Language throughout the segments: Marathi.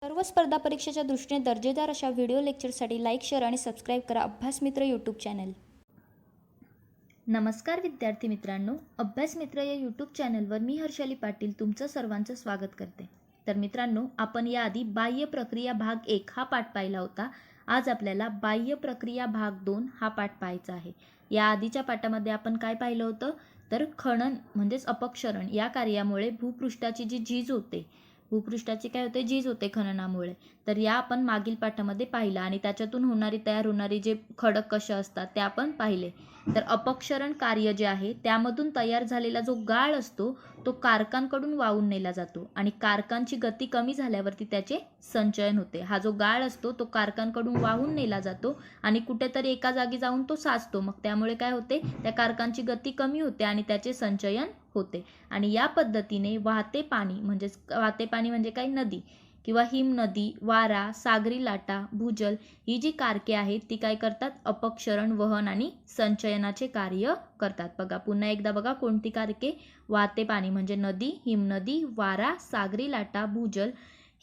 सर्व स्पर्धा परीक्षेच्या दृष्टीने दर्जेदार अशा व्हिडिओ लेक्चरसाठी लाईक, शेअर आणि सबस्क्राईब करा अभ्यास मित्र यूट्यूब चॅनल. नमस्कार विद्यार्थी मित्रांनो, अभ्यास मित्र या यूट्यूब चॅनलवर मी हर्षाली पाटील तुमचं सर्वांचं स्वागत करते. तर मित्रांनो, आपण याआधी बाह्य प्रक्रिया भाग 1 हा पाठ पाहिला होता. आज आपल्याला बाह्य प्रक्रिया भाग 2 हा पाठ पाहायचा आहे. या आधीच्या पाठामध्ये आपण काय पाहिलं होतं, तर खनन म्हणजेच अपक्षरण या कार्यामुळे भूपृष्ठाची जी झीज होते, भूपृष्ठाची काय होते, झीज होते खननामुळे. तर या आपण मागील पाठामध्ये पाहिला आणि त्याच्यातून तयार होणारी जे खडक कशा असतात ते आपण पाहिले. तर अपक्षरण कार्य जे आहे त्यामधून तयार झालेला जो गाळ असतो तो कारखांकडून वाहून नेला जातो आणि कारखांची गती कमी झाल्यावरती त्याचे संचयन होते. हा जो गाळ असतो तो कारखांकडून वाहून नेला जातो आणि कुठेतरी एका जागी जाऊन तो साचतो. मग त्यामुळे काय होते, त्या कारखांची गती कमी होते आणि त्याचे संचयन होते. आणि या पद्धतीने वाहते पाणी म्हणजे काय, नदी किंवा हिमनदी, वारा, सागरी लाटा, भूजल ही जी कारके आहेत ती काय करतात, अपक्षरण, वहन आणि संचयनाचे कार्य करतात. बघा पुन्हा एकदा बघा, कोणती कारके, वाहते पाणी म्हणजे नदी, हिमनदी, वारा, सागरी लाटा, भूजल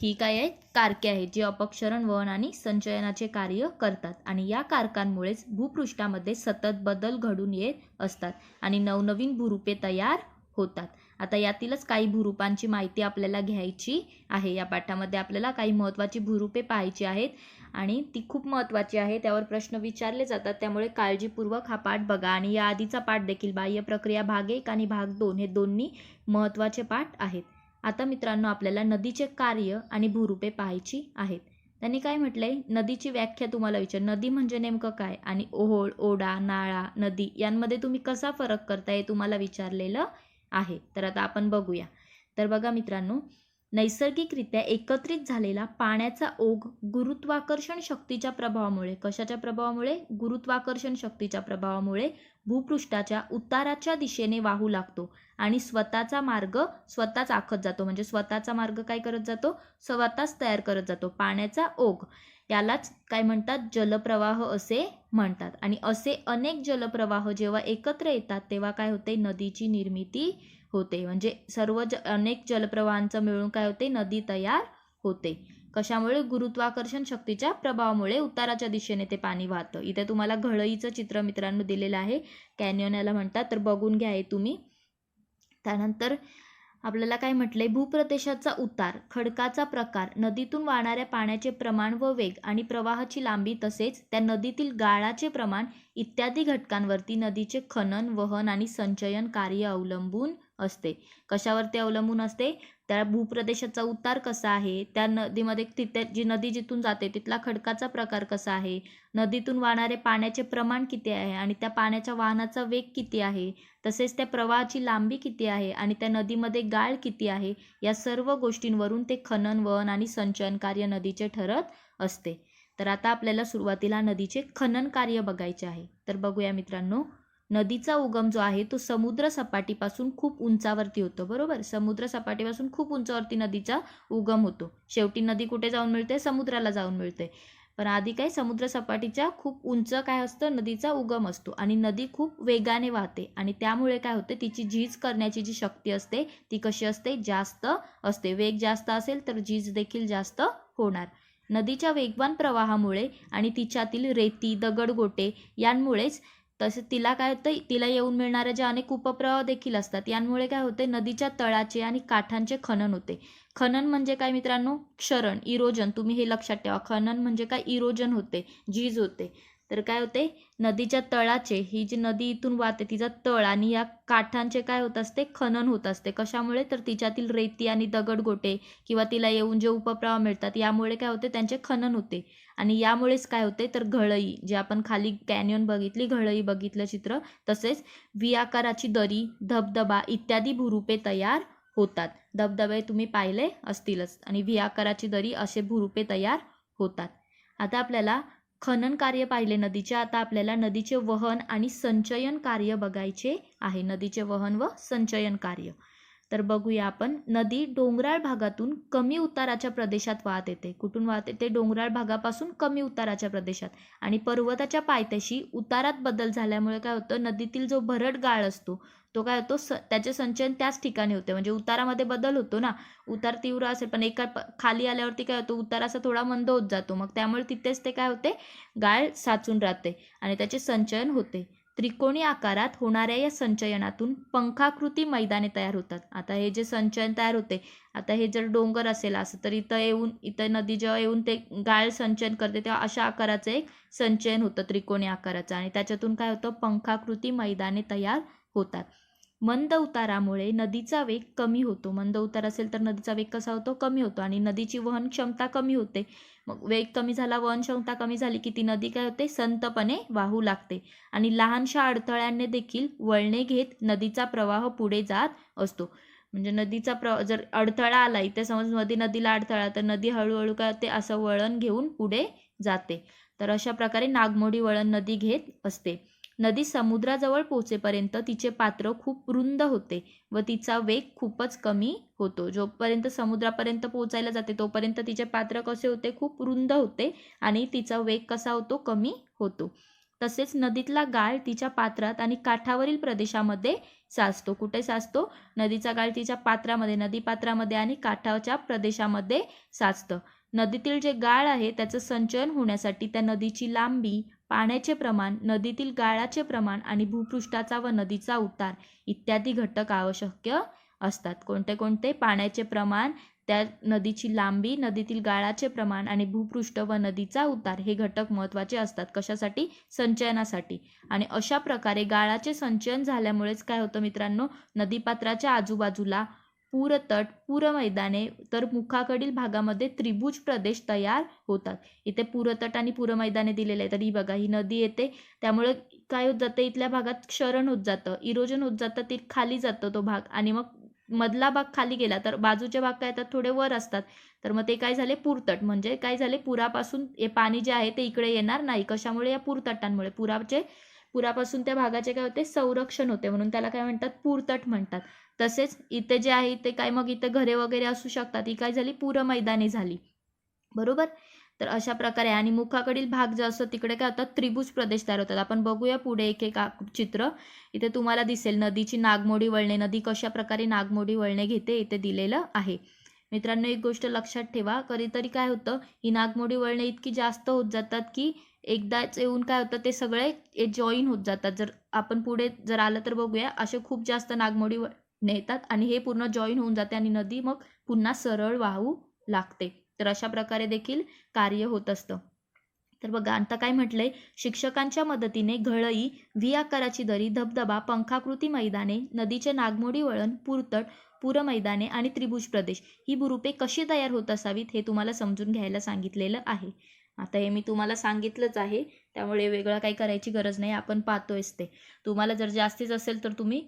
ही काय आहेत, कारके आहेत जी अपक्षरण, वहन आणि संचयनाचे कार्य करतात. आणि या कारकांमुळेच भूपृष्ठामध्ये सतत बदल घडून येत असतात आणि नवनवीन भूरूपे तयार होतात. आता यातीलच काही भूरूपांची माहिती आपल्याला घ्यायची आहे. या पाठामध्ये आपल्याला काही महत्त्वाची भूरूपे पाहायची आहेत आणि ती खूप महत्त्वाची आहे, त्यावर प्रश्न विचारले जातात. त्यामुळे काळजीपूर्वक हा पाठ बघा. आणि या आधीचा पाठ देखील बाह्य प्रक्रिया भाग 1 आणि भाग 2 हे दोन्ही महत्त्वाचे पाठ आहेत. आता मित्रांनो, आपल्याला नदीचे कार्य आणि भूरूपे पाहायची आहेत. त्यांनी काय म्हटलंय, नदीची व्याख्या तुम्हाला नदी म्हणजे नेमकं काय आणि ओहोळ, ओढा, नाळा, नदी यांमध्ये तुम्ही कसा फरक करता हे तुम्हाला विचारलेलं आहे. तर आता आपण बघूया. तर बघा मित्रांनो, नैसर्गिकरित्या एकत्रित झालेला पाण्याचा ओघ गुरुत्वाकर्षण शक्तीच्या प्रभावामुळे, कशाच्या प्रभावामुळे, गुरुत्वाकर्षण शक्तीच्या प्रभावामुळे भूपृष्ठाच्या उताराच्या दिशेने वाहू लागतो आणि स्वतःचा मार्ग स्वतःच आखत जातो. म्हणजे स्वतःचा मार्ग काय करत जातो, स्वतःच तयार करत जातो. पाण्याचा ओघ यालाच काय म्हणतात, जलप्रवाह असे म्हणतात. आणि असे अनेक जलप्रवाह जेव्हा एकत्र येतात तेव्हा काय होते, नदीची निर्मिती होते. म्हणजे अनेक जलप्रवाहांचं मिळून काय होते, नदी तयार होते. कशामुळे, गुरुत्वाकर्षण शक्तीच्या प्रभावामुळे उताराच्या दिशेने ते पाणी वाहतं. इथे तुम्हाला घळईचं चित्र मित्रांनो दिलेलं आहे, कॅनियन याला म्हणतात, तर बघून घ्या हे तुम्ही. त्यानंतर आपल्याला काय म्हटलंय, भूप्रदेशाचा उतार, खडकाचा प्रकार, नदीतून वाहणाऱ्या पाण्याचे प्रमाण व वेग आणि प्रवाहाची लांबी तसेच त्या नदीतील गाळाचे प्रमाण इत्यादी घटकांवरती नदीचे खनन, वहन आणि संचयन कार्य अवलंबून असते. कशावरती अवलंबून असते, त्या भूप्रदेशाचा उतार कसा आहे, त्या नदीमध्ये तिथे जी नदी जिथून जाते तिथला खडकाचा प्रकार कसा आहे, नदीतून वाहणारे पाण्याचे प्रमाण किती आहे आणि त्या पाण्याच्या वाहनाचा वेग किती आहे, तसेच त्या प्रवाहाची लांबी किती आहे आणि त्या नदीमध्ये गाळ किती आहे, या सर्व गोष्टींवरून ते खनन, वहन आणि संचयन कार्य नदीचे ठरत असते. तर आता आपल्याला सुरुवातीला नदीचे खनन कार्य बघायचे आहे. तर बघूया मित्रांनो, नदीचा उगम जो आहे तो समुद्र सपाटीपासून खूप उंचावरती होतो. बरोबर, समुद्र सपाटीपासून खूप उंचावरती नदीचा उगम होतो. शेवटी नदी कुठे जाऊन मिळते, समुद्राला जाऊन मिळते. पण आधी काय, समुद्र सपाटीच्या खूप उंच काय असतं, नदीचा उगम असतो आणि नदी खूप वेगाने वाहते आणि त्यामुळे काय होते, तिची झीज करण्याची जी शक्ती असते ती कशी असते, जास्त असते. वेग जास्त असेल तर झीज देखील जास्त होणार. नदीच्या वेगवान प्रवाहामुळे आणि तिच्यातील रेती, दगडगोटे यांमुळेच, तसे तिला काय होतं, तिला येऊन मिळणाऱ्या ज्या अनेक उपप्रवाह देखील असतात यांमुळे काय होते, नदीच्या तळाचे आणि काठांचे खनन होते. खनन म्हणजे काय मित्रांनो, क्षरण, इरोजन. तुम्ही हे लक्षात ठेवा, खनन म्हणजे काय, इरोजन होते, झीज होते. तर काय होते, नदीच्या तळाचे, ही जी नदी इथून वाहते तिचा तळ आणि या काठांचे काय होत असते, खनन होत असते. कशामुळे, तर तिच्यातील रेती आणि दगडगोटे किंवा तिला येऊन जे उपप्रवाह मिळतात यामुळे काय होते, त्यांचे खनन होते. आणि यामुळेच काय होते, तर घळई, जे आपण खाली कॅनियन बघितली, घळई बघितलं चित्र, तसेच व्ही आकाराची दरी, धबधबा इत्यादी भूरूपे तयार होतात. धबधबे तुम्ही पाहिले असतीलच आणि व्ही आकाराची दरी असे भूरूपे तयार होतात. आता आपल्याला खनन कार्य पाहिले नदीचे. आता आपल्याला नदीचे वहन आणि संचयन कार्य बघायचे आहे. नदीचे वहन व संचयन कार्य. तर बघूया आपण. नदी डोंगराळ भागातून कमी उताराच्या प्रदेशात वाहत येते. कुठून वाहत येते? डोंगराळ भागापासून कमी उताराच्या प्रदेशात. आणि पर्वताच्या पायथ्याशी उतारात बदल झाल्यामुळे काय होतं, नदीतील जो भरट गाळ असतो तो काय होतो, त्याचे संचयन त्याच ठिकाणी होते. म्हणजे उतारामध्ये बदल होतो ना, उतार तीव्र असेल पण एका खाली आल्यावरती काय होतं, उतार असा थोडा मंद होत जातो. मग त्यामुळे तिथेच ते काय होते, गाळ साचून राहते आणि त्याचे संचयन होते. त्रिकोणी आकारात होणाऱ्या या संचयनातून पंखाकृती मैदाने तयार होतात. आता हे जे संचयन तयार होते, आता हे जर डोंगर असेल असं तर इथं नदी जेव्हा येऊन ते गाळ संचयन करते तेव्हा अशा आकाराचं एक संचयन होतं त्रिकोणी आकाराचं आणि त्याच्यातून काय होतं, पंखाकृती मैदाने तयार होतात. मंद उतारामुळे नदीचा वेग कमी होतो. मंद उतार असेल तर नदीचा वेग कसा होतो, कमी होतो आणि नदीची वहन क्षमता कमी होते. मग वेग कमी झाला, वहन क्षमता कमी झाली की ती नदी काय होते, संतपणे वाहू लागते आणि लहानशा अडथळ्यांनी देखील वळणे घेत नदीचा प्रवाह पुढे जात असतो. म्हणजे नदीचा जर अडथळा आला, इथे समज नदीला अडथळा, तर नदी हळूहळू काय होते, असं वळण घेऊन पुढे जाते. तर अशा प्रकारे नागमोडी वळण नदी घेत असते. नदी समुद्राजवळ पोहोचेपर्यंत तिचे पात्र खूप रुंद होते व तिचा वेग खूपच कमी होतो. जोपर्यंत समुद्रापर्यंत पोहोचायला जाते तोपर्यंत तिचे पात्र कसे होते, खूप रुंद होते आणि तिचा वेग कसा होतो, कमी होतो. तसेच नदीतला गाळ तिच्या पात्रात आणि काठावरील प्रदेशामध्ये साचतो. कुठे साचतो? नदीचा गाळ तिच्या पात्रामध्ये, नदीपात्रामध्ये आणि काठाच्या प्रदेशामध्ये साचतं. नदीतील जे गाळ आहे त्याचं संचयन होण्यासाठी त्या नदीची लांबी, पाण्याचे प्रमाण, नदीतील गाळाचे प्रमाण आणि भूपृष्ठाचा व नदीचा उतार इत्यादी घटक आवश्यक असतात. कोणते कोणते? पाण्याचे प्रमाण, त्या नदीची लांबी, नदीतील गाळाचे प्रमाण आणि भूपृष्ठ व नदीचा उतार हे घटक महत्त्वाचे असतात. कशासाठी? संचयनासाठी. आणि अशा प्रकारे गाळाचे संचयन झाल्यामुळेच काय होतं मित्रांनो, नदीपात्राच्या आजूबाजूला पूरतट, पूरमैदाने तर मुखाकडील भागामध्ये त्रिभुज प्रदेश तयार होतात. इथे पूरतट आणि पूरमैदाने दिलेले आहेत. तर ही बघा, ही नदी येते त्यामुळे काय होत जातं, इथल्या भागात क्षरण होत जातं, इरोजन होत जातं, ते खाली जातं तो भाग आणि मग मधला भाग खाली गेला तर बाजूचे भाग काय येतात, थोडे वर असतात. तर मग ते काय झाले, पूरतट. म्हणजे काय झाले, पुरापासून हे पाणी जे आहे ते इकडे येणार नाही. कशामुळे? या पूरतटांमुळे. पुरापासून त्या भागाचे काय होते, संरक्षण होते, म्हणून त्याला काय म्हणतात, पूरतट म्हणतात. तसेच इथे जे आहे ते काय, मग इथे घरे वगैरे असू शकतात, ही काय झाली, पूरमैदाने झाली. बरोबर. तर अशा प्रकारे आणि मुखाकडील भाग जो असतो तिकडे काय होतात, त्रिभुज प्रदेश तयार होतात. आपण बघूया पुढे एक एक चित्र. इथे तुम्हाला दिसेल नदीची नागमोडी वळणे, नदी कशा प्रकारे नागमोडी वळणे घेते इथे दिलेलं आहे. मित्रांनो, एक गोष्ट लक्षात ठेवा, कधीतरी काय होतं, ही नागमोडी वळणे इतकी जास्त होत जातात की एकदाच येऊन काय होतं, ते सगळे जॉईन होत जातात. जर आपण पुढे जर आलं तर बघूया, असे खूप जास्त नागमोडी वळणे येतात आणि हे पूर्ण जॉईन होऊन जाते आणि नदी मग पुन्हा सरळ वाहू लागते. तर अशा प्रकारे देखील कार्य होत असतं. तर बघा आता काय म्हटलंय, शिक्षकांच्या मदतीने घळई, व्ही आकाराची दरी, धबधबा, पंखाकृती मैदाने, नदीचे नागमोडी वळण, पूरतट, पूरमैदाने आणि त्रिभुज प्रदेश ही भूरूपे कशी तयार होत असावीत हे तुम्हाला समजून घ्यायला सांगितलेलं आहे. आता हे मी तुम्हाला सांगितलंच आहे, त्यामुळे वेगळं काही करायची गरज नाही, आपण पाहतोयच ते. तुम्हाला जर जास्तीच असेल तर तुम्ही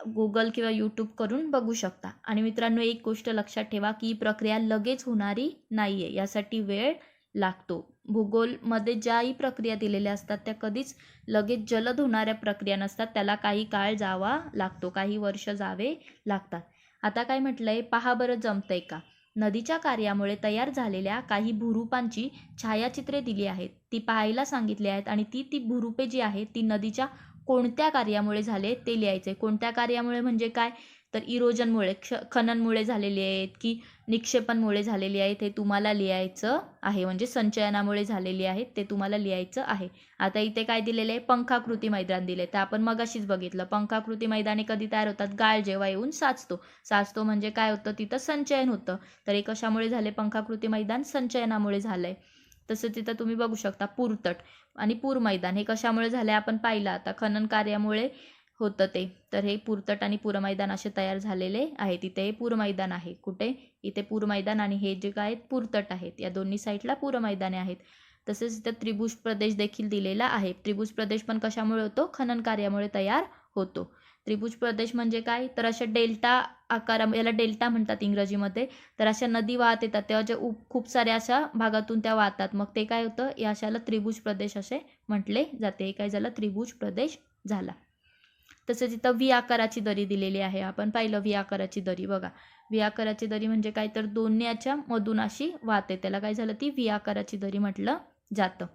गुगल किंवा यूट्यूब करून बघू शकता. आणि मित्रांनो, एक गोष्ट लक्षात ठेवा की ही प्रक्रिया लगेच होणारी नाही आहे, यासाठी वेळ लागतो. भूगोलमध्ये ज्याही प्रक्रिया दिलेल्या असतात त्या कधीच लगेच जलद होणाऱ्या प्रक्रिया नसतात, त्याला काही काळ जावा लागतो, काही वर्ष जावे लागतात. आता काय म्हटलंय, पहा बरं जमतंय का. नदीच्या कार्यामुळे तयार झालेल्या काही भूरूपांची छायाचित्रे दिली आहेत, ती पाहायला सांगितली आहेत आणि ती भूरूपे जी आहेत ती नदीच्या कोणत्या कार्यामुळे झाले ते लिहायचे. कोणत्या कार्यामुळे म्हणजे काय, तर इरोजनमुळे, खननमुळे झालेली आहेत की निक्षेपणमुळे झालेली आहेत हे तुम्हाला लिहायचं आहे. म्हणजे संचयनामुळे झालेली आहेत ते तुम्हाला लिहायचं आहे. आता इथे काय दिलेलं आहे, पंखाकृती मैदान दिले. तर आपण मगाशीच बघितलं, पंखाकृती मैदाने कधी तयार होतात, गाळ जेव्हा येऊन साचतो म्हणजे काय होतं, तिथं संचयन होतं. तर हे कशामुळे झाले, पंखाकृती मैदान संचयनामुळे झालंय. तसं तिथं तुम्ही बघू शकता पूरतट आणि पूर मैदान हे कशामुळे झाले आपण पाहिलं, आता खनन कार्यामुळे होतं ते. तर हे पूरतट आणि पूर मैदान असे तयार झालेले आहेत. इथे हे पूर मैदान आहे, कुठे, इथे पूर मैदान आणि हे जे काय पूरतट आहेत, या दोन्ही साईडला पूर मैदाने आहेत. तसेच इथं त्रिभुज प्रदेश देखील दिलेला आहे. त्रिभुज प्रदेश पण कशामुळे होतो, खनन कार्यामुळे तयार होतो. त्रिभुज प्रदेश म्हणजे काय, तर अशा डेल्टा आकार, याला डेल्टा म्हणतात इंग्रजीमध्ये. तर अशा नदी वाहत येतात तेव्हा जे खूप साऱ्या अशा भागातून त्या वाहतात, मग ते काय होतं, या अशाला त्रिभुज प्रदेश असे म्हटले जाते. हे काय झालं, त्रिभुज प्रदेश झाला. तसेच इथं व्ही आकाराची दरी दिलेली आहे. आपण पाहिलं व्ही आकाराची दरी बघा. व्ही आकाराची दरी म्हणजे काय तर दोन्हीच्या मधून अशी वाहते, त्याला काय झालं ती व्ही आकाराची दरी म्हटलं जातं.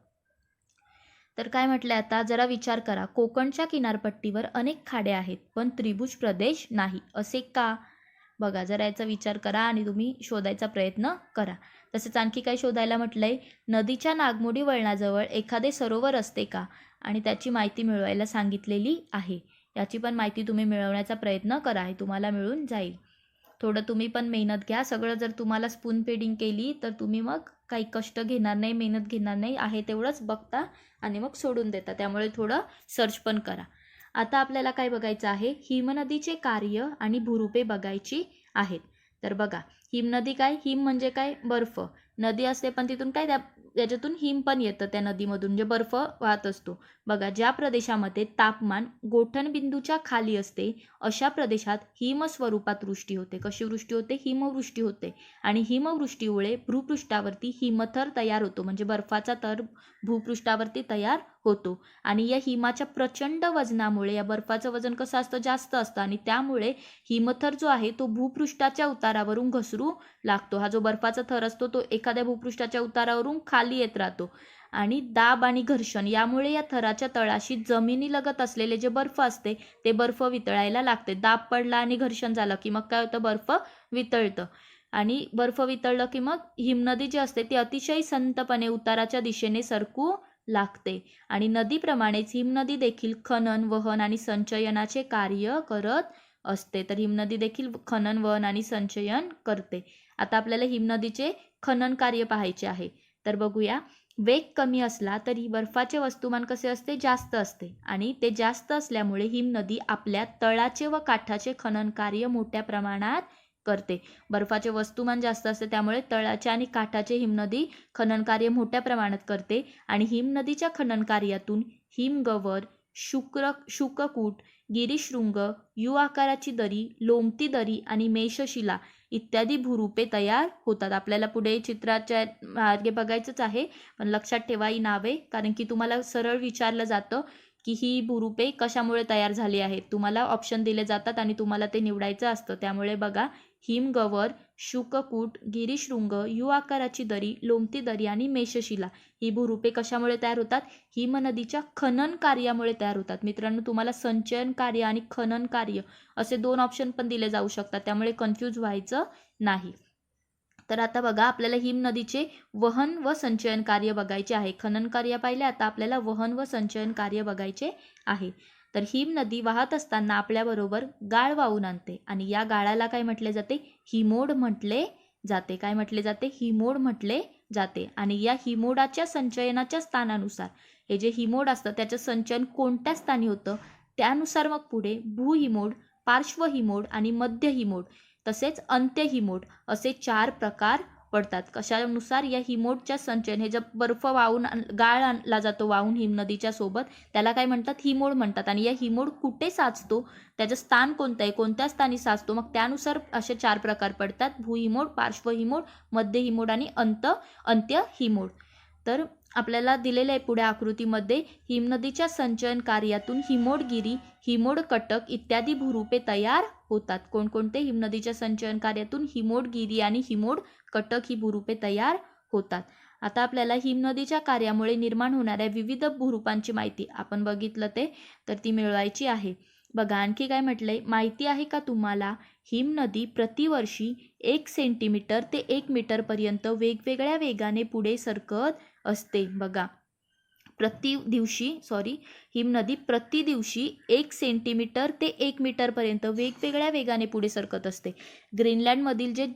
तर काय म्हटलंय आता जरा विचार करा, कोकणच्या किनारपट्टीवर अनेक खाड्या आहेत पण त्रिभुज प्रदेश नाही, असे का? बघा जरा याचा विचार करा आणि तुम्ही शोधायचा प्रयत्न करा. तसेच आणखी काय शोधायला म्हटलंय, नदीच्या नागमोडी वळणाजवळ एखादे सरोवर असते का, आणि त्याची माहिती मिळवायला सांगितलेली आहे. याची पण माहिती तुम्ही मिळवण्याचा प्रयत्न करा, हे तुम्हाला मिळून जाईल. थोडं तुम्ही पण मेहनत घ्या. सगळं जर तुम्हाला स्पून फेडिंग केली तर तुम्ही मग काही कष्ट घेणार नाही, मेहनत घेणार नाही, आहे तेवढंच बघता आणि मग सोडून देता. त्यामुळे थोडं सर्च पण करा. आता आपल्याला काय बघायचं आहे, हिमनदीचे कार्य आणि भूरूपे बघायची आहेत. तर बघा हिमनदी काय, हिम म्हणजे काय बर्फ, नदी असते पण तिथून काय त्याच्यातून हिम पण येतं, त्या नदीमधून म्हणजे बर्फ वाहत असतो. बघा ज्या प्रदेशामध्ये तापमान गोठणबिंदूच्या खाली असते अशा प्रदेशात हिमस्वरूपात वृष्टी होते. कशी वृष्टी होते? हिमवृष्टी होते. आणि हिमवृष्टीमुळे भूपृष्ठावरती हिमथर तयार होतो, म्हणजे बर्फाचा थर भूपृष्ठावरती तयार होतो. आणि या हिमाच्या प्रचंड वजनामुळे, या बर्फाचं वजन कसं असतं? जास्त असतं, आणि त्यामुळे हिमथर जो आहे तो भूपृष्ठाच्या उतारावरून घसरू लागतो. हा जो बर्फाचा थर असतो तो एखाद्या भूपृष्ठाच्या उतारावरून खाली येत राहतो. आणि दाब आणि घर्षण यामुळे या थराच्या तळाशी जमिनीलगत असलेले जे बर्फ असते ते बर्फ वितळायला लागते. दाब पडला आणि घर्षण झालं की मग काय होतं? बर्फ वितळतं. आणि बर्फ वितळलं की मग हिमनदी जी असते ती अतिशय संतपणे उताराच्या दिशेने सरकू लागते. आणि नदीप्रमाणेच हिमनदी देखील खनन, वहन आणि संचयनाचे कार्य करत असते. तर हिमनदी देखील खनन, वहन आणि संचयन करते. आता आपल्याला हिमनदीचे खनन कार्य पाहायचे आहे. तर बघूया. वेग कमी असला तरी बर्फाचे वस्तुमान कसे असते? जास्त असते. आणि ते जास्त असल्यामुळे हिमनदी आपल्या तळाचे व काठाचे खनन कार्य मोठ्या प्रमाणात करते. बर्फाचे वस्तुमान जास्त असते त्यामुळे तळाचे आणि काठाचे हिमनदी खनन कार्य मोठ्या प्रमाणात करते. आणि हिमनदीच्या खनन कार्यातून हिमगवर, शुककूट, गिरीशृंग, यू आकाराची दरी, लोमती दरी आणि मेषशिला इत्यादी भूरूपे तयार होतात. आपल्याला पुढे चित्राच्या मार्गे बघायचंच आहे, पण लक्षात ठेवा ही नावे, कारण की तुम्हाला सरळ विचारलं जातं की ही भूरूपे कशामुळे तयार झाली आहेत. तुम्हाला ऑप्शन दिले जातात आणि तुम्हाला ते निवडायचं असतं. त्यामुळे बघा, हिमगवर, शुककूट, गिरीशृंग, यू आकाराची दरी, लोमती दरी आणि मेषशिला ही भूरूपे कशामुळे तयार होतात? हिमनदीच्या खनन कार्यामुळे तयार होतात. मित्रांनो, तुम्हाला संचयन कार्य आणि खनन कार्य असे 2 ऑप्शन पण दिले जाऊ शकतात, त्यामुळे कन्फ्यूज व्हायचं नाही. तर आता बघा, आपल्याला हिमनदीचे वहन व संचयन कार्य बघायचे आहे. खनन कार्य पाहिले, आता आपल्याला वहन व संचयन कार्य बघायचे आहे. तर हिमनदी वाहत असताना आपल्याबरोबर गाळ वाहून आणते आणि या गाळाला काय म्हटले जाते? हिमोड म्हटले जाते. काय म्हटले जाते? हिमोड म्हटले जाते. आणि या हिमोडाच्या संचयनाच्या स्थानानुसार हे जे हिमोड असतं त्याचं संचयन कोणत्या स्थानी होतं त्यानुसार मग पुढे भूहिमोड, पार्श्वहिमोड आणि मध्य हिमोड तसेच अंत्य हिमोड असे 4 प्रकार पडतात. कशानुसार? या हिमोडच्या संचयन, हे जब बर्फ वाहून गाळ आणला जातो वाहून हिमनदीच्या सोबत, त्याला काय म्हणतात? हिमोड म्हणतात. आणि या हिमोड कुठे साचतो, त्याचं स्थान कोणतं आहे, कोणत्या स्थानी साचतो, मग त्यानुसार असे 4 प्रकार पडतात: भूहिमोड, पार्श्वहिमोड, मध्य हिमोड आणि अंत्य हिमोड. तर आपल्याला दिलेलं आहे पुढे आकृतीमध्ये, हिमनदीच्या संचयन कार्यातून हिमोडगिरी, हिमोडकटक इत्यादी भूरूपे तयार होतात. कोणकोणते? हिमनदीच्या संचयन कार्यातून हिमोडगिरी आणि हिमोडकटक ही भूरूपे तयार होतात. आता आपल्याला हिमनदीच्या कार्यामुळे निर्माण होणाऱ्या विविध भूरूपांची माहिती आपण बघितलं ते, तर ती मिळवायची आहे. बघा आणखी काय म्हटलंय, माहिती आहे का तुम्हाला? हिमनदी प्रतिवर्षी 1 सेंटीमीटर ते 1 मीटरपर्यंत वेगवेगळ्या वेगाने पुढे सरकत असते. बघा, हिमनदी प्रति दिवशी 1 सेंटीमीटर ते 1 मीटरपर्यंत वेगवेगळ्या वेगाने पुढे सरकत असते. ग्रीनलँडमधील जे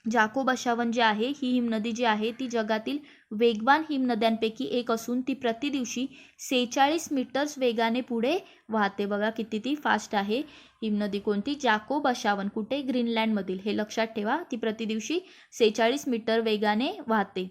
जाको बशावन जे आहे, ही हिमनदी जी आहे ती जगातील वेगवान हिमनद्यांपैकी एक असून ती प्रति दिवशी 46 मीटर्स वेगाने पुढे वाहते. बघा किती ती फास्ट आहे हिमनदी. कोणती? जाको बशावन. कुठे? ग्रीनलँडमधील. हे लक्षात ठेवा. ती प्रति दिवशी 46 मीटर वेगाने वाहते.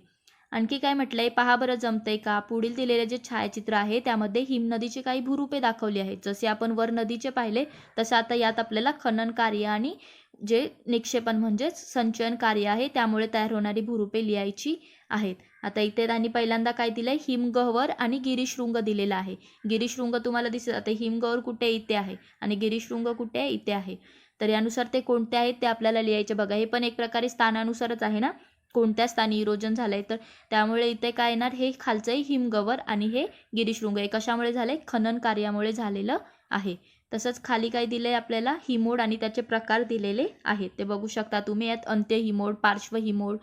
आणखी काय म्हटलंय पहा बरं, जमतंय का? पुढील दिलेले जे छायाचित्र आहे त्यामध्ये हिमनदीची काही भूरूपे दाखवली आहेत. जसे आपण वर नदीचे पाहिले तसं आता यात आपल्याला खनन कार्य आणि जे निक्षेपण म्हणजेच संचयन कार्य आहे त्यामुळे तयार होणारी भूरूपे लिहायची आहेत. आता इथे त्यांनी पहिल्यांदा काय दिलंय, हिमगह्वर आणि गिरीशृंग दिलेला आहे. गिरीशृंग तुम्हाला दिसत जाते, हिमगह्वर कुठे इथे आहे आणि गिरीशृंग कुठे आहे इथे आहे. तर यानुसार ते कोणते आहेत ते आपल्याला लिहायचे. बघा हे पण एक प्रकारे स्थानानुसारच आहे ना, कोणत्या स्थानी इरोजन झालंय, तर त्यामुळे इथे काय येणार, हे खालचं हिमगह्वर आणि हे गिरीशृंग हे कशामुळे झाले, खनन कार्यामुळे झालेलं आहे. तसंच खाली काय दिले आपल्याला, हिमोड आणि त्याचे प्रकार दिलेले आहेत ते बघू शकता तुम्ही. यात अंत्य हिमोड, पार्श्व हिमोड,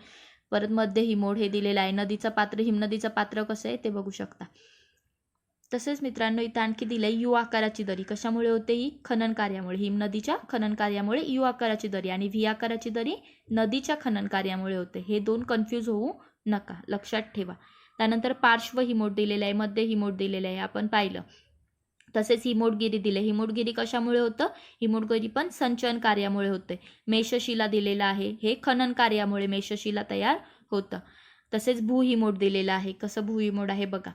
परत मध्य हिमोड हे दिलेलं आहे. नदीचं पात्र, हिमनदीचं पात्र कसं आहे ते बघू शकता. तसेच मित्रांनो इथं आणखी दिलंय यू आकाराची दरी. कशामुळे होते, ही खनन कार्यामुळे, हिमनदीच्या खनन कार्यामुळे यू आकाराची दरी, आणि व्ही आकाराची दरी नदीच्या खनन कार्यामुळे होते. हे दोन कन्फ्यूज होऊ नका, लक्षात ठेवा. त्यानंतर पार्श्व हिमोड दिलेलं आहे, मध्य हिमोड दिलेलं आहे, आपण पाहिलं. तसेच हिमोडगिरी दिले. हिमोडगिरी कशामुळे होतं, हिमोडगिरी पण संचयन कार्यामुळे होते. मेषशिला दिलेला आहे, हे खनन कार्यामुळे मेषशिला तयार होतं. तसेच भूहिमोड दिलेलं आहे. कसं भूहिमोड आहे बघा.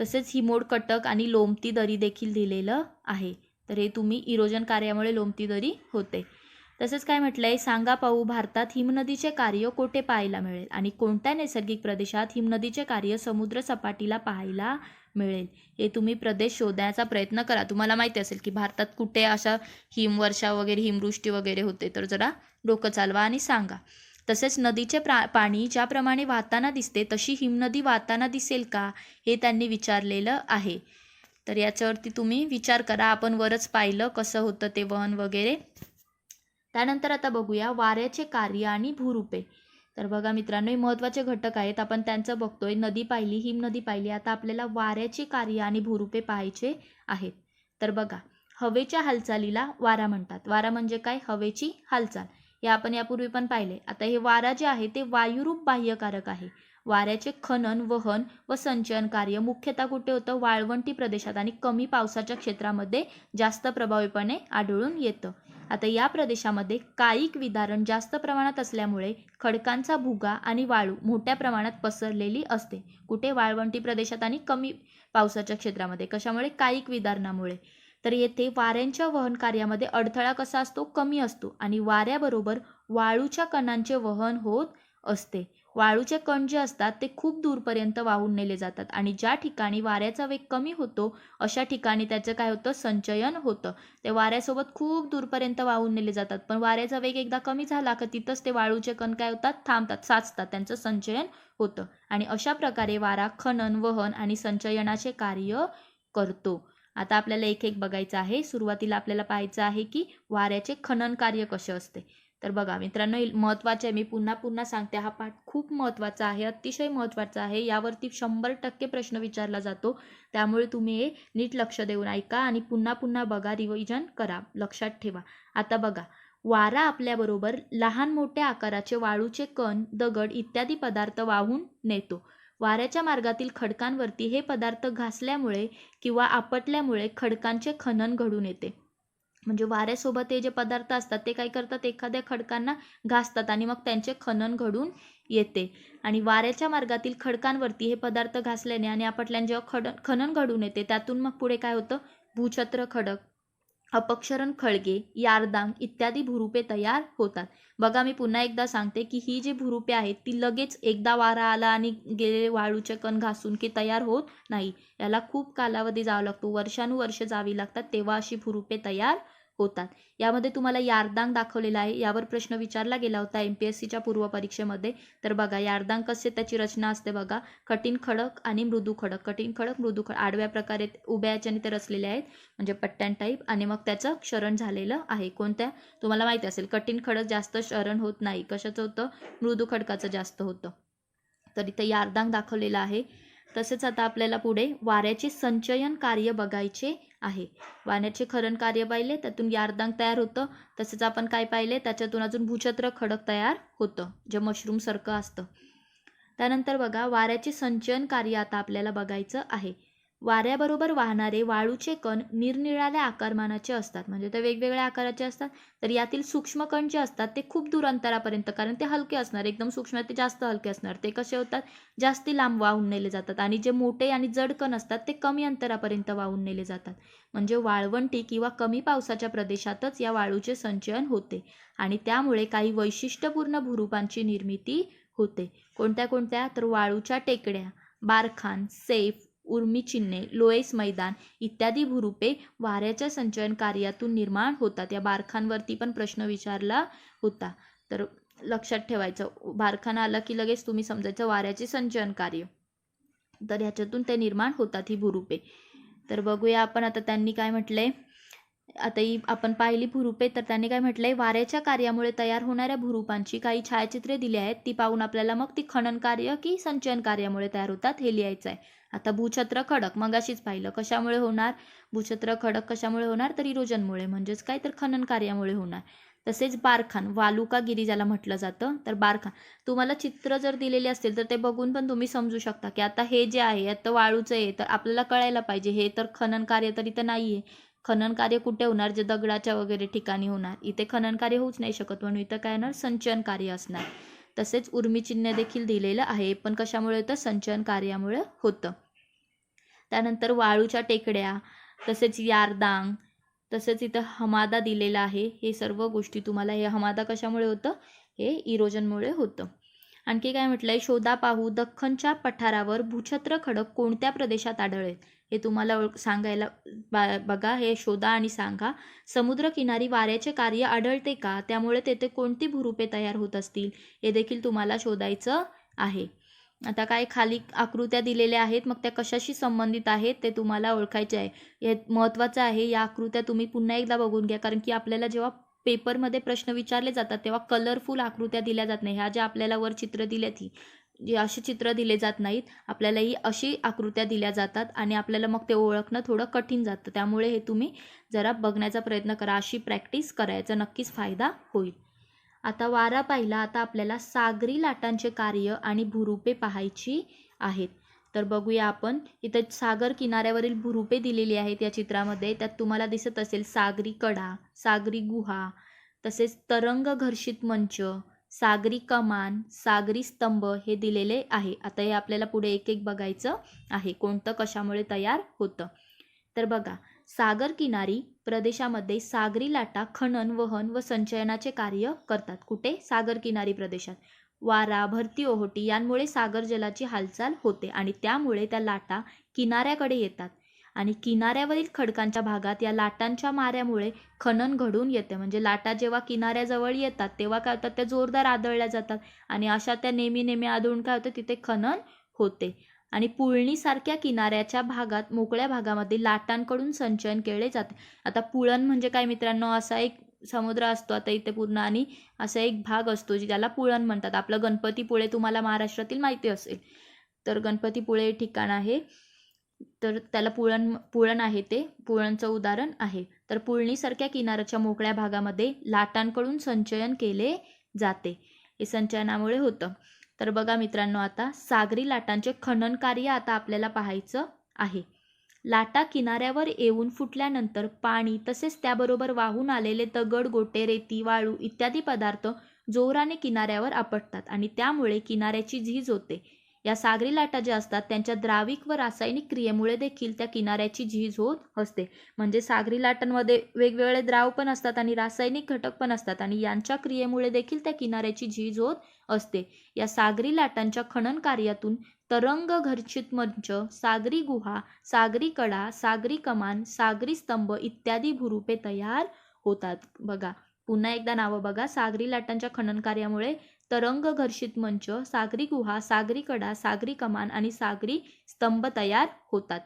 तसेच हिमोड कटक आणि लोमती दरी देखील दिलेलं आहे. तर हे तुम्ही इरोजन कार्यामुळे लोमती दरी होते. तसेच काय म्हटलंय, सांगा पाहू भारतात हिमनदीचे कार्य कोठे पाहायला मिळेल आणि कोणत्या नैसर्गिक प्रदेशात हिमनदीचे कार्य समुद्र सपाटीला पाहायला मिळेल. हे तुम्ही प्रदेश शोधण्याचा प्रयत्न करा. तुम्हाला माहिती असेल की भारतात कुठे अशा हिमवर्षा वगैरे, हिमवृष्टी वगैरे होते, तर जरा डोकं चालवा आणि सांगा. तसेच नदीचे पाणी ज्याप्रमाणे वाहताना दिसते तशी हिमनदी वाहताना दिसेल का, हे त्यांनी विचारलेलं आहे. तर याच्यावरती तुम्ही विचार करा. आपण वरच पाहिलं कसं होतं ते वहन वगैरे. त्यानंतर आता बघूया वाऱ्याचे कार्य आणि भूरूपे. तर बघा मित्रांनो, हे महत्त्वाचे घटक आहेत, आपण त्यांचं बघतोय. नदी पाहिली, हिमनदी पाहिली, आता आपल्याला वाऱ्याची कार्य आणि भूरूपे पाहायचे आहेत. तर बघा, हवेच्या हालचालीला वारा म्हणतात. वारा म्हणजे काय, हवेची हालचाल. हे आपण यापूर्वी पण पाहिले. आता हे वारा जे आहे ते वायुरूप बाह्यकारक आहे. वाऱ्याचे खनन, वहन व संचयन कार्य मुख्यतः कुठे होतं, वाळवंटी प्रदेशात आणि कमी पावसाच्या क्षेत्रामध्ये जास्त प्रभावीपणे आढळून येतं. आता या प्रदेशामध्ये कायिक विदारण जास्त प्रमाणात असल्यामुळे खडकांचा भुगा आणि वाळू मोठ्या प्रमाणात पसरलेली असते. कुठे, वाळवंटी प्रदेशात आणि कमी पावसाच्या क्षेत्रामध्ये. कशामुळे, कायिक विदारणामुळे. तर येथे वाऱ्यांच्या वहन कार्यामध्ये अडथळा कसा असतो, कमी असतो, आणि वाऱ्याबरोबर वाळूच्या कणांचे वहन होत असते. वाळूचे कण जे असतात ते खूप दूरपर्यंत वाहून नेले जातात, आणि ज्या ठिकाणी वाऱ्याचा वेग कमी होतो अशा ठिकाणी त्याचं काय होतं, संचयन होतं. ते वाऱ्यासोबत खूप दूरपर्यंत वाहून नेले जातात, पण वाऱ्याचा वेग एकदा कमी झाला का तिथंच ते वाळूचे कण काय होतात, थांबतात, साचतात, त्यांचं संचयन होतं. आणि अशा प्रकारे वारा खनन, वहन आणि संचयनाचे कार्य करतो. आता आपल्याला एक एक बघायचं आहे. सुरुवातीला आपल्याला पाहायचं आहे की वाऱ्याचे खनन कार्य कसे असते. तर बघा मित्रांनो, महत्त्वाचे आहे, मी पुन्हा पुन्हा सांगते, हा पाठ खूप महत्त्वाचा आहे, अतिशय महत्त्वाचा आहे. यावरती 100% प्रश्न विचारला जातो. त्यामुळे तुम्ही हे नीट लक्ष देऊन ऐका आणि पुन्हा पुन्हा बघा, रिव्हिजन करा, लक्षात ठेवा. आता बघा, वारा आपल्याबरोबर लहान मोठ्या आकाराचे वाळूचे कण, दगड इत्यादी पदार्थ वाहून नेतो. वाऱ्याच्या मार्गातील खडकांवरती हे पदार्थ घासल्यामुळे किंवा आपटल्यामुळे खडकांचे खनन घडून येते. म्हणजे वाऱ्यासोबत हे जे पदार्थ असतात ते काय करतात, एखाद्या खडकांना घासतात आणि मग त्यांचे खनन घडून येते. आणि वाऱ्याच्या मार्गातील खडकांवरती हे पदार्थ घासल्याने आणि आपटल्याने जेव्हा खनन घडून येते, त्यातून मग पुढे काय होतं, भूछत्र खडक, अपक्षरण खळगे, यारदांग इत्यादी भूरूपे तयार होतात. बघा मी पुन्हा एकदा सांगते की ही जी भूरूपे आहेत ती लगेच एकदा वारा आला आणि गेलेले वाळूचे कण घासून की तयार होत नाही. याला खूप कालावधी जावा लागतो, वर्षानुवर्षे जावी लागतात, तेव्हा अशी भूरूपे तयार होतात. यामध्ये तुम्हाला यारदांग दाखवलेला आहे. यावर प्रश्न विचारला गेला होता MPSCच्या पूर्व परीक्षेमध्ये. तर बघा यारदांग कसे त्याची रचना असते बघा, कठीण खडक आणि मृदू खडक. कठीण खडक, मृदू खडक आडव्या प्रकारे उभ्या याच्याने ते रचलेले आहेत, म्हणजे पट्ट्यां टाईप, आणि मग त्याचं क्षरण झालेलं आहे. कोणत्या, तुम्हाला माहिती असेल कठीण खडक जास्त क्षरण होत नाही, कशाचं होतं, मृदू खडकाचं जास्त होतं. तर इथं यारदांग दाखवलेलं आहे. तसेच आता आपल्याला पुढे वाऱ्याचे संचयन कार्य बघायचे आहे. वाऱ्याचे खनन कार्य पाहिले, त्यातून यारदांग तयार होतं. तसेच आपण काय पाहिले, त्याच्यातून अजून भूछत्र खडक तयार होतं, जे मशरूम सारखं असतं. त्यानंतर बघा वाऱ्याचे संचयन कार्य आता आपल्याला बघायचं आहे. वाऱ्याबरोबर वाहणारे वाळूचे कण निरनिराळ्या आकारमानाचे असतात, म्हणजे ते वेगवेगळ्या आकाराचे असतात. तर यातील सूक्ष्म कण जे असतात ते खूप दूर अंतरापर्यंत, कारण ते हलके असणार, एकदम सूक्ष्म ते जास्त हलके असणार, ते कसे होतात, जास्ती लांब वाहून नेले जातात. आणि जे मोठे आणि जड कण असतात ते कमी अंतरापर्यंत वाहून नेले जातात. म्हणजे वाळवंटी किंवा कमी पावसाच्या प्रदेशातच या वाळूचे संचयन होते आणि त्यामुळे काही वैशिष्ट्यपूर्ण भूरूपांची निर्मिती होते. कोणत्या कोणत्या? तर वाळूच्या टेकड्या, बारखान, सेफ, उर्मी चिन्हे, लोएस मैदान इत्यादी भूरूपे वाऱ्याच्या संचयन कार्यातून निर्माण होतात. या बारखांवरती पण प्रश्न विचारला होता, तर लक्षात ठेवायचं. बारखान आलं की लगेच तुम्ही समजायचं वाऱ्याचे संचयन कार्य. तर ह्याच्यातून ते निर्माण होतात ही भूरूपे. तर बघूया आपण आता त्यांनी काय म्हटलंय. आता ही आपण पाहिली भूरूपे, तर त्यांनी काय म्हटलंय, वाऱ्याच्या कार्यामुळे तयार होणाऱ्या भूरूपांची काही छायाचित्रे दिली आहेत. ती पाहून आपल्याला मग ती खनन कार्य की संचयन कार्यामुळे तयार होतात हे लिहायचं आहे. आता भूछत्र खडक मगाशीच पाहिलं, कशामुळे होणार, भूछत्र खडक कशामुळे होणार, तर इरोजनमुळे, म्हणजेच काय, तर खनन कार्यामुळे होणार. तसेच बारखान, वालुकागिरी ज्याला म्हटलं जातं, तर बारखान तुम्हाला चित्र जर दिलेले असतील तर ते बघून पण तुम्ही समजू शकता की आता हे जे आहे आता वाळूचं आहे, तर आपल्याला कळायला पाहिजे हे तर खनन कार्य तर इथं नाही आहे. खनन कार्य कुठे होणार, जे दगडाच्या वगैरे ठिकाणी होणार, इथे खनन कार्य होऊच नाही शकत, म्हणून इथं काय येणार, संचयन कार्य असणार. तसेच उर्मी चिन्ह देखील दिलेलं आहे, पण कशामुळे होतं, संचयन कार्यामुळे होतं. त्यानंतर वाळूच्या टेकड्या, तसेच यारदांग, तसेच इथं हमादा दिलेला आहे. हे सर्व गोष्टी तुम्हाला, हे हमादा कशामुळे होतं, हे इरोजनमुळे होतं. आणखी काय म्हटलंय, शोधा पाहू, दख्खनच्या पठारावर भूछत्र खडक कोणत्या प्रदेशात आढळेल, हे तुम्हाला सांगायला बघा, हे शोधा आणि सांगा. समुद्रकिनारी वाऱ्याचे कार्य आढळते का, त्यामुळे तेथे कोणती भूरूपे तयार होत असतील, हे देखील तुम्हाला शोधायचं आहे. आता काय खाली आकृत्या दिलेल्या आहेत, मग त्या कशाशी संबंधित आहेत ते तुम्हाला ओळखायचे आहे. हे महत्त्वाचं आहे. या आकृत्या तुम्ही पुन्हा एकदा बघून घ्या, कारण की आपल्याला जेव्हा पेपरमध्ये प्रश्न विचारले जातात तेव्हा कलरफुल आकृत्या दिल्या जात नाही. ह्या ज्या आपल्याला वर चित्र दिल्यात ही जी अशी चित्र दिले जात नाहीत, आपल्याला ही अशी आकृत्या दिल्या जातात आणि आपल्याला मग ते ओळखणं थोडं कठीण जातं. त्यामुळे हे तुम्ही जरा बघण्याचा प्रयत्न करा, अशी प्रॅक्टिस करायचा नक्कीच फायदा होईल. आता वारा पाहिला, आता आपल्याला सागरी लाटांचे कार्य आणि भूरूपे पाहायची आहेत. तर बघूया आपण, इथं सागर किनाऱ्यावरील भूरूपे दिलेली आहेत या चित्रामध्ये. त्यात तुम्हाला दिसत असेल सागरी कडा, सागरी गुहा, तसेच तरंग घर्षित मंच, सागरी कमान, सागरी स्तंभ हे दिलेले आहे. आता हे आपल्याला पुढे एक एक बघायचं आहे, कोणतं कशामुळे तयार होतं. तर बघा, सागर किनारी प्रदेशामध्ये सागरी लाटा खनन, वहन व संचयनाचे कार्य करतात. कुठे, सागर किनारी प्रदेशात. वारा, भरती, ओहोटी यांमुळे सागर जलाची हालचाल होते आणि त्यामुळे त्या लाटा किनाऱ्याकडे येतात आणि किनाऱ्यावरील खडकांच्या भागात या लाटांच्या माऱ्यामुळे खनन घडून येते. म्हणजे लाटा जेव्हा किनाऱ्याजवळ येतात तेव्हा काय होतात, त्या जोरदार आदळल्या जातात आणि अशा त्या नेहमी आदळून काय होतं, तिथे खनन होते. आणि पुळणीसारख्या किनाऱ्याच्या भागात, मोकळ्या भागामध्ये लाटांकडून संचयन केले जाते. आता पुळण म्हणजे काय मित्रांनो, असा एक समुद्र असतो आता इथे पूर्ण आणि असा एक भाग असतो ज्याला पुळण म्हणतात. आपलं गणपतीपुळे तुम्हाला महाराष्ट्रातील माहिती असेल, तर गणपतीपुळे ठिकाण आहे, तर त्याला पुळण आहे, ते पुळणचं उदाहरण आहे. तर पुळणीसारख्या किनाऱ्याच्या मोकळ्या भागामध्ये लाटांकडून संचयन केले जाते, हे संचयनामुळे होतं. तर बघा मित्रांनो, आता सागरी लाटांचे खनन कार्य आता आपल्याला पाहायचं आहे. लाटा किनाऱ्यावर येऊन फुटल्यानंतर पाणी तसेच त्याबरोबर वाहून आलेले दगड, गोटे, रेती, वाळू इत्यादी पदार्थ जोराने किनाऱ्यावर आपटतात आणि त्यामुळे किनाऱ्याची झीज होते. या सागरी लाटा ज्या असतात त्यांच्या द्राविक व रासायनिक क्रियेमुळे देखील त्या किनाऱ्याची झीज होत असते. म्हणजे सागरी लाटांमध्ये वेगवेगळे द्राव पण असतात आणि रासायनिक घटक पण असतात आणि यांच्या क्रियेमुळे देखील त्या किनाऱ्याची झीज होत असते. या सागरी लाटांच्या खनन कार्यातून तरंग घर्षित मंच, सागरी गुहा, सागरी कडा, सागरी कमान, सागरी स्तंभ इत्यादी भूरूपे तयार होतात. बघा, पुन्हा एकदा नावं बघा. सागरी लाटांच्या खनन कार्यामुळे तरंग घर्षित मंच, सागरी गुहा, सागरी कडा, सागरी कमान आणि सागरी स्तंभ तयार होतात.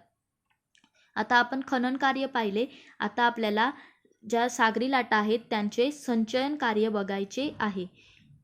आता आपण खनन कार्य पाहिले. आता आपल्याला ज्या सागरी लाटा आहेत त्यांचे संचयन कार्य बघायचे आहे.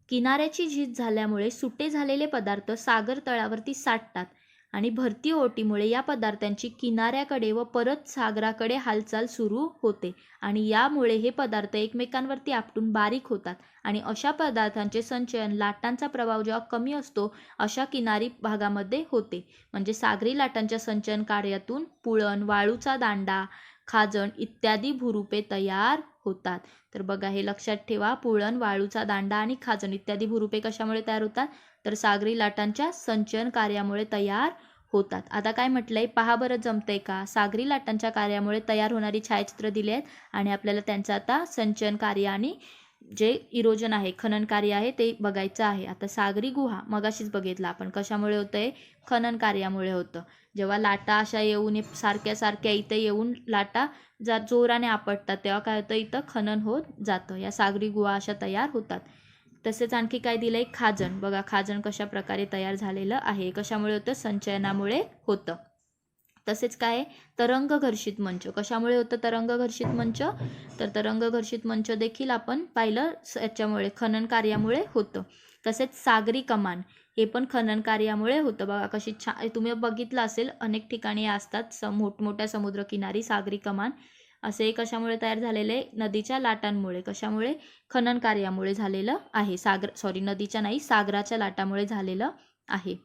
किनाऱ्याची झीज झाल्यामुळे सुटे झालेले पदार्थ सागर तळावरती साठतात आणि भरती ओहोटीमुळे या पदार्थांची किनाऱ्याकडे व परत सागराकडे हालचाल सुरू होते आणि यामुळे हे पदार्थ एकमेकांवरती आपटून बारीक होतात आणि अशा पदार्थांचे संचयन लाटांचा प्रभाव जेव्हा कमी असतो अशा किनारी भागामध्ये होते. म्हणजे सागरी लाटांच्या संचयन कार्यातून पुळण, वाळूचा दांडा, खाजण इत्यादी भूरूपे तयार होतात. तर बघा हे लक्षात ठेवा, पुळण, वाळूचा दांडा आणि खाजण इत्यादी भूरूपे कशामुळे तयार होतात, तर सागरी लाटांच्या संचयन कार्यामुळे तयार होतात. आता काय म्हटलंय पहा बरं, जमतंय का? सागरी लाटांच्या कार्यामुळे तयार होणारी छायाचित्र दिली आहेत आणि आपल्याला त्यांचं आता संचयन कार्य आणि जे इरोजन आहे, खनन कार्य आहे ते बघायचं आहे. आता सागरी गुहा मगाशीच बघितलं आपण, कशामुळे होतंय, खनन कार्यामुळे होतं. जेव्हा लाटा अशा येऊन सारख्या सारख्या इथे येऊन लाटा जोराने आपटतात तेव्हा काय होतं, इथं खनन होत जातं. या सागरी गुहा अशा तयार होतात. तसेच आणखी काय दिलंय, खाजण. बघा खाजण कशा प्रकारे तयार झालेलं आहे, कशामुळे होतं, संचयनामुळे होतं. तसेच काय, तरंग घर्षित मंच. कशामुळे होतं तरंग घर्षित मंच, तर तरंग घर्षित मंच देखील आपण पाहिलं याच्यामुळे, खनन कार्यामुळे होतं. तसेच सागरी कमान, हे पण खनन कार्यामुळे होतं. बघा कशी छान, तुम्ही बघितलं असेल अनेक ठिकाणी असतात मोठमोठ्या समुद्रकिनारी सागरी कमान. असे कशामुळे तयार झालेले, नदीच्या लाटांमुळे. कशामुळे, खनन कार्यामुळे झालेलं आहे. नदीच्या नाही, सागराच्या लाटामुळे झालेलं आहे.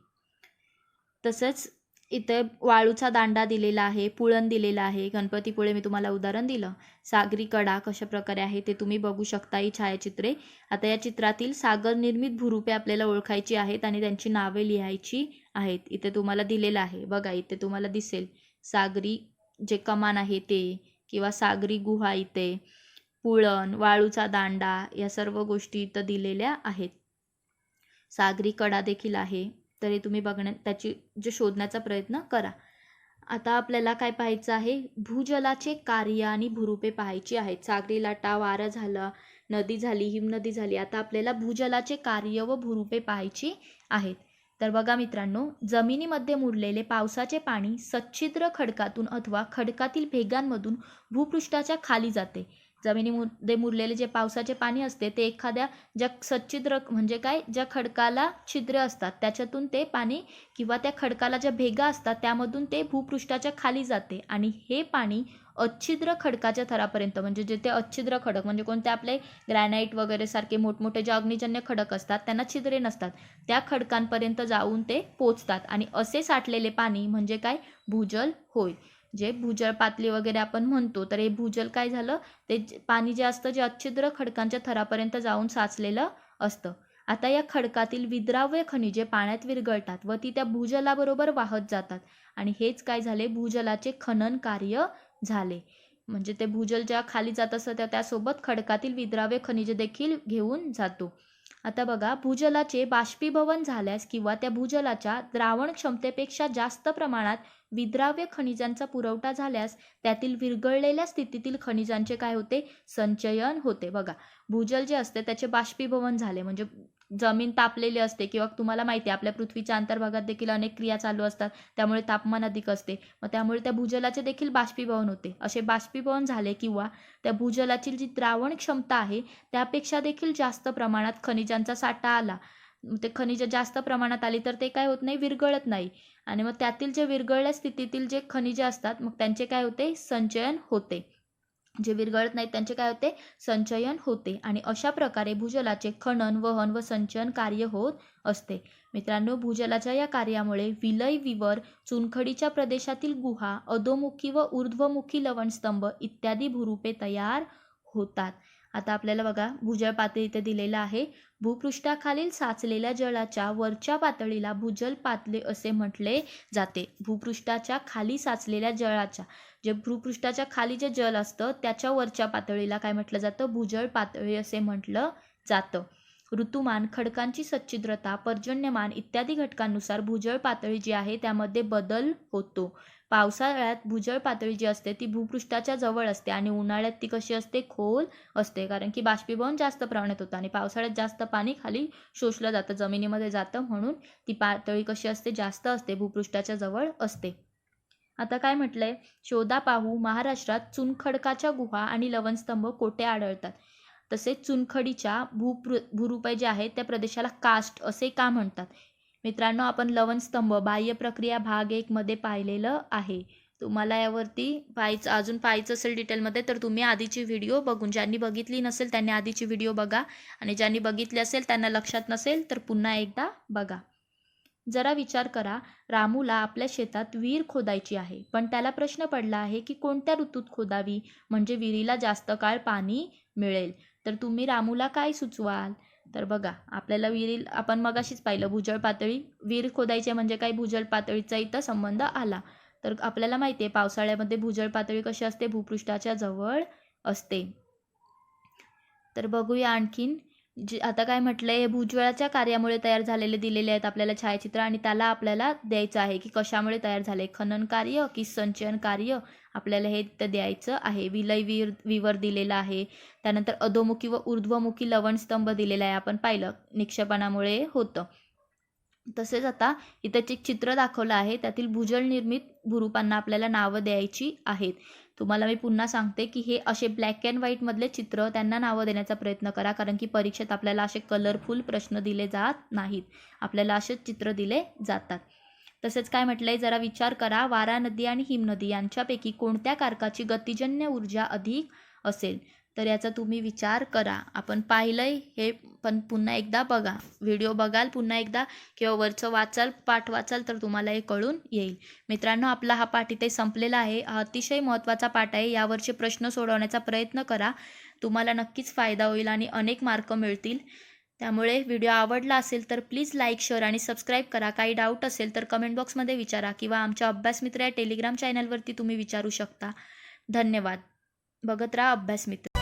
तसंच इथे वाळूचा दांडा दिलेला आहे, पुळण दिलेला आहे. गणपतीपुळे मी तुम्हाला उदाहरण दिलं. सागरी कडा कशा प्रकारे आहे ते तुम्ही बघू शकता ही छायाचित्रे. आता या चित्रातील सागर निर्मित भूरूपे आपल्याला ओळखायची आहेत आणि त्यांची नावे लिहायची आहेत. इथे तुम्हाला दिलेलं आहे बघा, इथे तुम्हाला दिसेल सागरी जे कमान आहे ते, किंवा सागरी गुहा, इथे पुळण, वाळूचा दांडा, या सर्व गोष्टी इथं दिलेल्या आहेत. सागरी कडा देखील आहे. तरी तुम्ही त्याची जे शोधण्याचा प्रयत्न करा. आता आपल्याला काय पाहायचं आहे, भूजलाचे कार्य आणि भूरूपे पाहायची आहेत. सागरी लाटा, वारा झाला, नदी झाली, हिमनदी झाली. आता आपल्याला भूजलाचे कार्य व भूरूपे पाहायची आहेत. तर बघा मित्रांनो, जमिनीमध्ये मुरलेले पावसाचे पाणी सच्छिद्र खडकातून अथवा खडकातील भेगांमधून भूपृष्ठाच्या खाली जाते. जमिनीमध्ये मुरलेले जे पावसाचे पाणी असते ते एखाद्या ज्या सच्छिद्र म्हणजे काय, ज्या खडकाला छिद्र असतात त्याच्यातून ते पाणी, किंवा त्या खडकाला ज्या भेगा असतात त्यामधून ते भूपृष्ठाच्या खाली जाते आणि हे पाणी अच्छिद्र खडकाच्या थरापर्यंत, म्हणजे जिथे अच्छिद्र खडक म्हणजे कोणते, आपले ग्रॅनाइट वगैरे सारखे मोठमोठे जे अग्निजन्य खडक असतात त्यांना छिद्रे नसतात, त्या खडकांपर्यंत जाऊन ते पोचतात आणि असे साठलेले पाणी म्हणजे काय, भूजल होय. जे भूजल पातळी वगैरे आपण म्हणतो, तर हे भूजल काय झालं, ते पाणी जे असतं जे अच्छिद्र खडकांच्या थरापर्यंत जाऊन साचलेलं असतं. आता या खडकातील विद्राव्य खनिजे पाण्यात विरघळतात व ती त्या भूजलाबरोबर वाहत जातात आणि हेच काय झाले, भूजलाचे खनन कार्य झाले. म्हणजे ते भूजल ज्या खाली जात असतं त्यासोबत खडकातील विद्राव्य खनिजे देखील घेऊन जातो. आता बघा, भूजलाचे बाष्पीभवन झाल्यास किंवा त्या भूजलाच्या द्रावण क्षमतेपेक्षा जास्त प्रमाणात विद्राव्य खनिजांचा पुरवठा झाल्यास त्यातील विरघळलेल्या स्थितीतील खनिजांचे काय होते, संचयन होते. बघा, भूजल जे असते त्याचे बाष्पीभवन झाले म्हणजे जमीन तापलेली असते, किंवा तुम्हाला माहिती आहे आपल्या पृथ्वीच्या अंतर्भागात देखील अनेक क्रिया चालू असतात, त्यामुळे तापमान अधिक असते, मग त्यामुळे त्या भूजलाचे देखील बाष्पीभवन होते. असे बाष्पीभवन झाले किंवा त्या भूजलाची जी द्रावण क्षमता आहे त्यापेक्षा देखील जास्त प्रमाणात खनिजांचा साठा आला, ते खनिज जास्त प्रमाणात आली तर ते काय होत नाही, विरघळत नाही आणि मग त्यातील जे विरघळल्या स्थितीतील जे खनिजे असतात मग त्यांचे काय होते, संचयन होते. जे विरघळत नाहीत त्यांचे काय होते, संचयन होते आणि अशा प्रकारे भूजलाचे खनन, वहन व संचयन कार्य होत असते. मित्रांनो, भूजलाच्या या कार्यामुळे विलय, विवर, चुनखडीच्या प्रदेशातील गुहा, अधोमुखी व ऊर्ध्वमुखी लवणस्तंभ इत्यादी भूरूपे तयार होतात. आता आपल्याला बघा, भूजल पातळी इथे दिलेला आहे. भूपृष्ठाखालील साचलेल्या जलाच्या वरच्या पातळीला भूजल पातळी असे म्हटले जाते. भूपृष्ठाच्या खाली साचलेल्या जलाच्या, जे भूपृष्ठाच्या खाली जे जल असतं त्याच्या वरच्या पातळीला काय म्हटलं जातं, भूजल पातळी असे म्हटलं जातं. ऋतुमान, खडकांची सच्छिद्रता, पर्जन्यमान इत्यादी घटकांनुसार भूजल पातळी जी आहे त्यामध्ये बदल होतो. पावसाळ्यात भूजल पातळी जी असते ती भूपृष्ठाच्या जवळ असते आणि उन्हाळ्यात ती कशी असते, खोल असते, कारण की बाष्पीभवन जास्त प्रमाणात होतं आणि पावसाळ्यात जास्त पाणी खाली शोषलं जातं, जमिनीमध्ये जातं, म्हणून ती पातळी कशी असते, जास्त असते, भूपृष्ठाच्या जवळ असते. आता काय म्हटलंय, शोधा पाहू, महाराष्ट्रात चुनखडकाच्या गुहा आणि लवणस्तंभ कोठे आढळतात. तसेच चुनखडीच्या भूरूपे जे आहेत त्या प्रदेशाला कास्ट असे का म्हणतात. मित्रांनो, आपण लवणस्तंभ बाह्य प्रक्रिया भाग 1 मध्ये पाहिलेलं आहे. तुम्हाला यावरती अजून पाहायचं असेल डिटेलमध्ये तर तुम्ही आधीची व्हिडिओ बघून, ज्यांनी बघितली नसेल त्यांनी आधीची व्हिडिओ बघा आणि ज्यांनी बघितली असेल त्यांना लक्षात नसेल तर पुन्हा एकदा बघा. जरा विचार करा, रामूला आपल्या शेतात विहीर खोदायची आहे, पण त्याला प्रश्न पडला आहे की कोणत्या ऋतूत खोदावी म्हणजे विहिरीला जास्त काळ पाणी मिळेल. तर तुम्ही रामूला काय सुचवाल? तर बघा, आपल्याला आपण मगाशीच पाहिलं भूजल पातळी, विहीर खोदायची म्हणजे काही भूजल पातळीचा इथं संबंध आला. तर आपल्याला माहिती आहे पावसाळ्यामध्ये भूजल पातळी कशी असते, भूपृष्ठाच्या जवळ असते. तर बघूया आणखीन. आता काय म्हटलंय, हे भूजलाच्या कार्यामुळे तयार झालेले दिलेले आहेत आपल्याला छायाचित्र आणि त्याला आपल्याला द्यायचं आहे की कशामुळे तयार झाले, खनन कार्य की संचयन कार्य, आपल्याला हे द्यायचं आहे. विलय विवर दिलेला आहे, त्यानंतर अधोमुखी व ऊर्ध्वमुखी लवणस्तंभ दिलेला आहे, आपण पाहिलं निक्षेपणामुळे होतं. तसेच आता इथं एक चित्र दाखवलं आहे, त्यातील भूजल निर्मित भूरूपांना आपल्याला नावं द्यायची आहेत. तुम्हाला मी पुन्हा सांगते की हे असे ब्लॅक अँड व्हाईटमधले चित्र त्यांना नावं देण्याचा प्रयत्न करा, कारण की परीक्षेत आपल्याला असे कलरफुल प्रश्न दिले जात नाहीत, आपल्याला असेच चित्र दिले जातात. तसेच काय म्हटलंय, जरा विचार करा, वारा नदी आणि हिमनदी यांच्यापैकी कोणत्या कारकाची गतिजन्य ऊर्जा अधिक असेल. तर याचा तुम्ही विचार करा. आपण पाहिलंय हे, पण पुन्हा एकदा बघा, व्हिडिओ बघाल पुन्हा एकदा किंवा वरचं पाठ वाचाल तर तुम्हाला हे कळून येईल. मित्रांनो, आपला हा पाठ इथे संपलेला आहे. हा अतिशय महत्त्वाचा पाठ आहे. यावरचे प्रश्न सोडवण्याचा प्रयत्न करा, तुम्हाला नक्कीच फायदा होईल आणि अनेक मार्क मिळतील. त्यामुळे व्हिडिओ आवडला असेल तर प्लीज लाईक, शेअर आणि सबस्क्राईब करा. काही डाऊट असेल तर कमेंट बॉक्समध्ये विचारा किंवा आमच्या अभ्यास मित्र या टेलिग्राम चॅनलवरती तुम्ही विचारू शकता. धन्यवाद. बघत राहा अभ्यास मित्र.